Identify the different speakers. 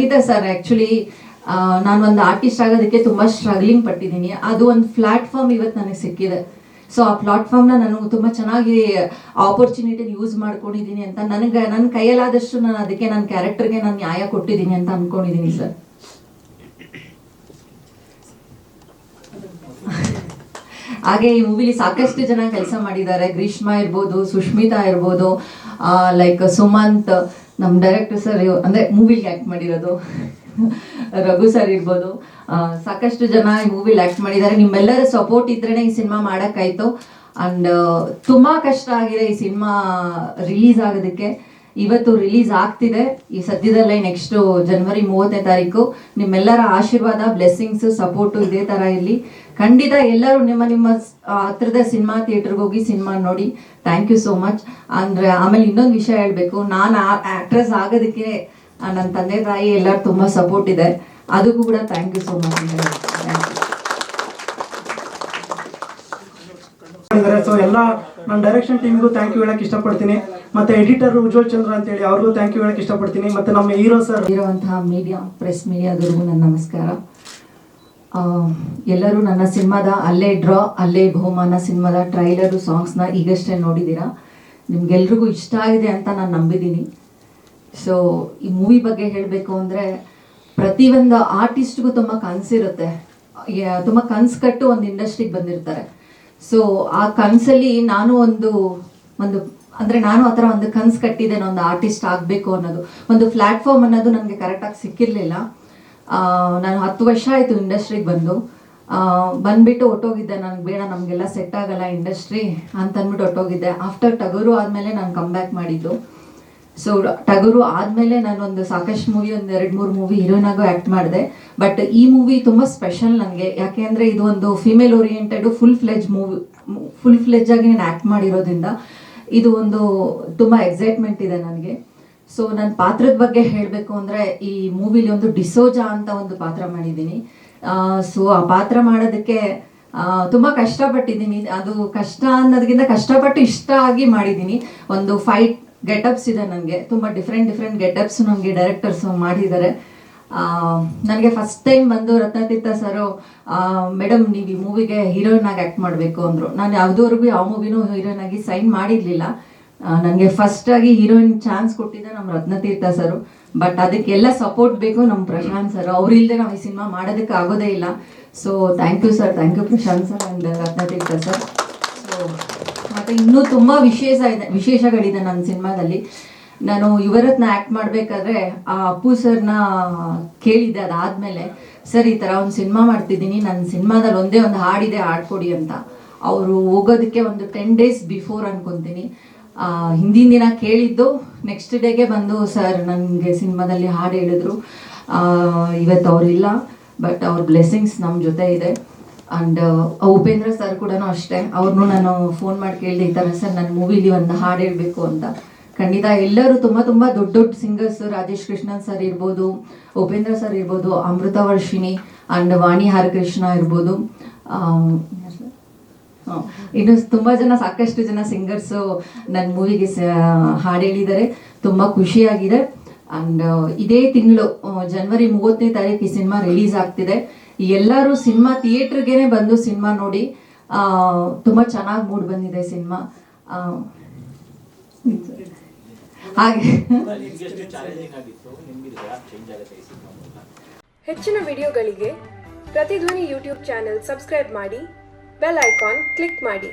Speaker 1: ಖಂಡಿತ sir. Actually ನಾನು ಒಂದು ಆರ್ಟಿಸ್ಟ್ ಆಗೋದಕ್ಕೆ ತುಂಬ ಸ್ಟ್ರಗ್ಲಿಂಗ್ ಪಟ್ಟಿದ್ದೀನಿ. ಅದು ಒಂದು ಪ್ಲ್ಯಾಟ್ಫಾರ್ಮ್ ಇವತ್ತು ನನಗೆ ಸಿಕ್ಕಿದೆ. ಸೊ ಆ ಪ್ಲಾಟ್ಫಾರ್ಮ್ನ ನಾನು ತುಂಬ ಚೆನ್ನಾಗಿ ಆಪರ್ಚುನಿಟಿನ ಯೂಸ್ ಮಾಡ್ಕೊಂಡಿದ್ದೀನಿ ಅಂತ ನನ್ನ ಕೈಯಲ್ಲಾದಷ್ಟು ನಾನು ಅದಕ್ಕೆ ನನ್ನ ಕ್ಯಾರೆಕ್ಟರ್ಗೆ ನಾನು ನ್ಯಾಯ ಕೊಟ್ಟಿದ್ದೀನಿ ಅಂತ ಅಂದ್ಕೊಂಡಿದ್ದೀನಿ ಸರ್. ಹಾಗೆ ಈ ಮೂವಿಲಿ ಸಾಕಷ್ಟು ಜನ ಕೆಲಸ ಮಾಡಿದ್ದಾರೆ. ಗ್ರೀಷ್ಮಾ ಇರ್ಬೋದು, ಸುಷ್ಮಿತಾ ಇರ್ಬೋದು, ಲೈಕ್ ಸುಮಂತ್, ನಮ್ಮ ಡೈರೆಕ್ಟರ್ ಸರ್ ಅಂದರೆ ಮೂವಿಲಿ ಆ್ಯಕ್ಟ್ ಮಾಡಿರೋದು ರಘು ಸರ್ ಇರ್ಬೋದು, ಸಾಕಷ್ಟು ಜನ ಈ ಮೂವಿಲಿ ಆ್ಯಕ್ಟ್ ಮಾಡಿದ್ದಾರೆ. ನಿಮ್ಮೆಲ್ಲರ ಸಪೋರ್ಟ್ ಇದ್ರೇ ಈ ಸಿನಿಮಾ ಮಾಡೋಕ್ಕಾಯ್ತು. ಆ್ಯಂಡ್ ತುಂಬ ಕಷ್ಟ ಆಗಿದೆ ಈ ಸಿನಿಮಾ ರಿಲೀಸ್ ಆಗೋದಕ್ಕೆ. ಇವತ್ತು ರಿಲೀಸ್ ಆಗ್ತಿದೆ ಈ ಸದ್ಯದಲ್ಲೇ, ನೆಕ್ಸ್ಟು ಜನವರಿ 30ನೇ ತಾರೀಕು. ನಿಮ್ಮೆಲ್ಲರ ಆಶೀರ್ವಾದ, ಬ್ಲೆಸ್ಸಿಂಗ್ಸ್, ಸಪೋರ್ಟು ಇದೇ ಥರ ಇರಲಿ. ಖಂಡಿತ ಎಲ್ಲರೂ ನಿಮ್ಮ ಹತ್ರದ ಸಿನಿಮಾ ಥಿಯೇಟ್ರಿಗೆ ಹೋಗಿ ಸಿನಿಮಾ ನೋಡಿ. Thank you so much. ಅಂದರೆ ಆಮೇಲೆ ಇನ್ನೊಂದು ವಿಷಯ ಹೇಳಬೇಕು, ನಾನು ಆ್ಯಕ್ಟ್ರೆಸ್ ಆಗೋದಕ್ಕೆ ನನ್ನ ತಂದೆ ತಾಯಿ ಎಲ್ಲರೂ ತುಂಬ ಸಪೋರ್ಟ್ ಇದೆ. ಅದಕ್ಕೂ ಕೂಡ ಥ್ಯಾಂಕ್ ಯು ಸೋ ಮಚ್ ಅಂತ ಹೇಳಿ.
Speaker 2: ಸೊ ಎಲ್ಲ ನನ್ನ ಡೈರೆಕ್ಷನ್ ಟೀಮ್ಗೂ ಥ್ಯಾಂಕ್ ಯು ಹೇಳಕ್ಕೆ ಇಷ್ಟಪಡ್ತೀನಿ. ಮತ್ತೆ ಎಡಿಟರ್ ಉಜ್ವಲ್ ಚಂದ್ರ ಅಂತ ಹೇಳಿ ಅವ್ರಿಗೂ ಥ್ಯಾಂಕ್ ಯು ಹೇಳಕ್ಕೆ ಇಷ್ಟಪಡ್ತೀನಿ. ಮತ್ತೆ ನಮ್ಮ ಹೀರೋ ಸರ್
Speaker 1: ಇರುವಂತಹ ಮೀಡಿಯಾ, ಪ್ರೆಸ್ ಮೀಡಿಯಾದವ್ರಿಗೂ ನನ್ನ ನಮಸ್ಕಾರ. ಎಲ್ಲರೂ ನನ್ನ ಸಿನಿಮಾದ ಅಲ್ಲೇ ಡ್ರಾ ಅಲ್ಲೇ ಬಹುಮಾನ ಸಿನಿಮಾದ ಟ್ರೈಲರು, ಸಾಂಗ್ಸ್ನ ಈಗಷ್ಟೇ ನೋಡಿದ್ದೀರಾ. ನಿಮ್ಗೆಲ್ರಿಗೂ ಇಷ್ಟ ಆಗಿದೆ ಅಂತ ನಾನು ನಂಬಿದ್ದೀನಿ. ಸೊ ಈ ಮೂವಿ ಬಗ್ಗೆ ಹೇಳಬೇಕು ಅಂದರೆ, ಪ್ರತಿಯೊಂದು ಆರ್ಟಿಸ್ಟ್ಗೂ ತುಂಬ ಕನಸಿರುತ್ತೆ, ತುಂಬ ಕನಸು ಕಟ್ಟು ಒಂದು ಇಂಡಸ್ಟ್ರಿಗೆ ಬಂದಿರ್ತಾರೆ. ಸೊ ಆ ಕನಸಲ್ಲಿ ನಾನು ಒಂದು ಅಂದರೆ ನಾನು ಆ ಥರ ಒಂದು ಕನಸು ಕಟ್ಟಿದ್ದೇನೆ, ಒಂದು ಆರ್ಟಿಸ್ಟ್ ಆಗಬೇಕು ಅನ್ನೋದು. ಒಂದು ಪ್ಲ್ಯಾಟ್ಫಾರ್ಮ್ ಅನ್ನೋದು ನನಗೆ ಕರೆಕ್ಟಾಗಿ ಸಿಕ್ಕಿರಲಿಲ್ಲ. ನಾನು 10 ವರ್ಷ ಆಯಿತು ಇಂಡಸ್ಟ್ರಿಗೆ ಬಂದುಬಿಟ್ಟು ಹೊಟ್ಟೋಗಿದ್ದೆ. ನನಗೆ ಬೇಡ, ನಮಗೆಲ್ಲ ಸೆಟ್ ಆಗಲ್ಲ ಇಂಡಸ್ಟ್ರಿ ಅಂತಂದ್ಬಿಟ್ಟು ಹೊಟ್ಟೋಗಿದ್ದೆ. ಆಫ್ಟರ್ ಟಗರು ಆದಮೇಲೆ ನಾನು ಕಮ್ ಬ್ಯಾಕ್ ಮಾಡಿದ್ದು. ಸೊ ಟಗರು ಆದಮೇಲೆ ನಾನೊಂದು ಸಾಕಷ್ಟು ಮೂವಿ, ಒಂದು 2-3 ಮೂವಿ ಹೀರೋಯಿನಾಗೂ ಆ್ಯಕ್ಟ್ ಮಾಡಿದೆ. ಬಟ್ ಈ ಮೂವಿ ತುಂಬ ಸ್ಪೆಷಲ್ ನನಗೆ. ಯಾಕೆ ಅಂದರೆ ಇದು ಒಂದು ಫಿಮೇಲ್ ಓರಿಯೆಂಟೆಡ್ ಫುಲ್ ಫ್ಲೆಜ್ ಆಗಿ ನಾನು ಆ್ಯಕ್ಟ್ ಮಾಡಿರೋದ್ರಿಂದ ಇದು ಒಂದು ತುಂಬ ಎಕ್ಸೈಟ್ಮೆಂಟ್ ಇದೆ ನನಗೆ. ಸೊ ನನ್ನ ಪಾತ್ರದ ಬಗ್ಗೆ ಹೇಳಬೇಕು ಅಂದರೆ, ಈ ಮೂವಿಲಿ ಒಂದು ಡಿಸೋಜಾ ಅಂತ ಒಂದು ಪಾತ್ರ ಮಾಡಿದ್ದೀನಿ. ಸೊ ಆ ಪಾತ್ರ ಮಾಡೋದಕ್ಕೆ ತುಂಬ ಕಷ್ಟಪಟ್ಟಿದ್ದೀನಿ. ಅದು ಕಷ್ಟ ಅನ್ನೋದಕ್ಕಿಂತ ಕಷ್ಟಪಟ್ಟು ಇಷ್ಟ ಆಗಿ ಮಾಡಿದ್ದೀನಿ. ಒಂದು 5 ಗೆಟಪ್ಸ್ ಇದೆ ನನಗೆ, ತುಂಬ ಡಿಫ್ರೆಂಟ್ ಗೆಟಪ್ಸ್ ನನಗೆ ಡೈರೆಕ್ಟರ್ಸ್ ಮಾಡಿದ್ದಾರೆ. ನನಗೆ ಫಸ್ಟ್ ಟೈಮ್ ಬಂದು ರತ್ನತೀರ್ಥ ಸರು, ಮೇಡಮ್ ನೀವು ಈ ಮೂವಿಗೆ ಹೀರೋಯಿನ್ ಆಗಿ ಆ್ಯಕ್ಟ್ ಮಾಡಬೇಕು ಅಂದರು. ನಾನು ಯಾವುದವರೆಗೂ ಯಾವ ಮೂವಿನೂ ಹೀರೋಯಿನ್ ಆಗಿ ಸೈನ್ ಮಾಡಿರಲಿಲ್ಲ. ನನಗೆ ಫಸ್ಟಾಗಿ ಹೀರೋಯಿನ್ ಚಾನ್ಸ್ ಕೊಟ್ಟಿದ್ದೆ ನಮ್ಮ ರತ್ನತೀರ್ಥ ಸರು. ಬಟ್ ಅದಕ್ಕೆಲ್ಲ ಸಪೋರ್ಟ್ ಬೇಕು ನಮ್ಮ ಪ್ರಶಾಂತ್ ಸರ್. ಅವರಿಲ್ಲದೆ ನಾವು ಈ ಸಿನಿಮಾ ಮಾಡೋದಕ್ಕೆ ಆಗೋದೇ ಇಲ್ಲ. So thank you sir, thank you Prashant sir and Ratnatirtha sir. So ಮತ್ತು ಇನ್ನೂ ತುಂಬ ವಿಶೇಷಗಳಿದೆ ನನ್ನ ಸಿನಿಮಾದಲ್ಲಿ. ನಾನು ಯುವರತ್ನ ಆ್ಯಕ್ಟ್ ಮಾಡಬೇಕಾದ್ರೆ ಆ ಅಪ್ಪು ಸರ್ನ ಕೇಳಿದ್ದೆ ಅದಾದಮೇಲೆ, ಸರ್ ಈ ಥರ ಒಂದು ಸಿನಿಮಾ ಮಾಡ್ತಿದ್ದೀನಿ, ನನ್ನ ಸಿನಿಮಾದಲ್ಲಿ ಒಂದೇ ಒಂದು ಹಾಡಿದೆ, ಹಾಡ್ಕೊಡಿ ಅಂತ. ಅವರು ಹೋಗೋದಕ್ಕೆ ಒಂದು 10 ಡೇಸ್ ಬಿಫೋರ್ ಅನ್ಕೊತೀನಿ, ಹಿಂದಿನ ದಿನ ಕೇಳಿದ್ದು, ನೆಕ್ಸ್ಟ್ ಡೇಗೆ ಬಂದು ಸರ್ ನನಗೆ ಸಿನಿಮಾದಲ್ಲಿ ಹಾಡು ಹೇಳಿದ್ರು. ಇವತ್ತು ಅವರಿಲ್ಲ, ಬಟ್ ಅವ್ರ ಬ್ಲೆಸ್ಸಿಂಗ್ಸ್ ನಮ್ಮ ಜೊತೆ ಇದೆ. ಆ್ಯಂಡ್ ಉಪೇಂದ್ರ ಸರ್ ಕೂಡ ಅಷ್ಟೇ, ಅವ್ರನ್ನೂ ನಾನು ಫೋನ್ ಮಾಡಿ ಕೇಳಿದೆ, ಈ ಥರ ಸರ್ ನನ್ನ ಮೂವಿಲಿ ಒಂದು ಹಾಡು ಹೇಳಬೇಕು ಅಂತ. ಖಂಡಿತ ಎಲ್ಲರೂ ತುಂಬ ದೊಡ್ಡ ಸಿಂಗರ್ಸ್, ರಾಜೇಶ್ ಕೃಷ್ಣನ್ ಸರ್ ಇರ್ಬೋದು, ಉಪೇಂದ್ರ ಸರ್ ಇರ್ಬೋದು, ಅಮೃತ ವರ್ಷಿಣಿ ಆ್ಯಂಡ್ ವಾಣಿ ಹರಕೃಷ್ಣ ಇರ್ಬೋದು, ಇನ್ನು ತುಂಬ ಜನ, ಸಾಕಷ್ಟು ಜನ ಸಿಂಗರ್ಸು ನನ್ನ ಮೂವಿಗೆ ಹಾಡು ಹೇಳಿದ್ದಾರೆ. ತುಂಬ ಖುಷಿಯಾಗಿದೆ. ಆ್ಯಂಡ್ ಇದೇ ತಿಂಗಳು ಜನವರಿ 30ನೇ ತಾರೀಕು ಈ ಸಿನಿಮಾ ರಿಲೀಸ್ ಆಗ್ತಿದೆ. ಎಲ್ಲರೂ ಸಿನಿಮಾ ಥಿಯೇಟ್ರಿಗೇ ಬಂದು ಸಿನಿಮಾ ನೋಡಿ. ತುಂಬ ಚೆನ್ನಾಗಿ ಮೂಡ್ ಬಂದಿದೆ ಸಿನಿಮಾ. ಹಾಗೆ
Speaker 3: ಹೆಚ್ಚಿನ ವಿಡಿಯೋಗಳಿಗೆ ಪ್ರತಿಧ್ವನಿ ಯೂಟ್ಯೂಬ್ ಚಾನೆಲ್ ಸಬ್ಸ್ಕ್ರೈಬ್ ಮಾಡಿ, ಬೆಲ್ ಐಕಾನ್ ಕ್ಲಿಕ್ ಮಾಡಿ.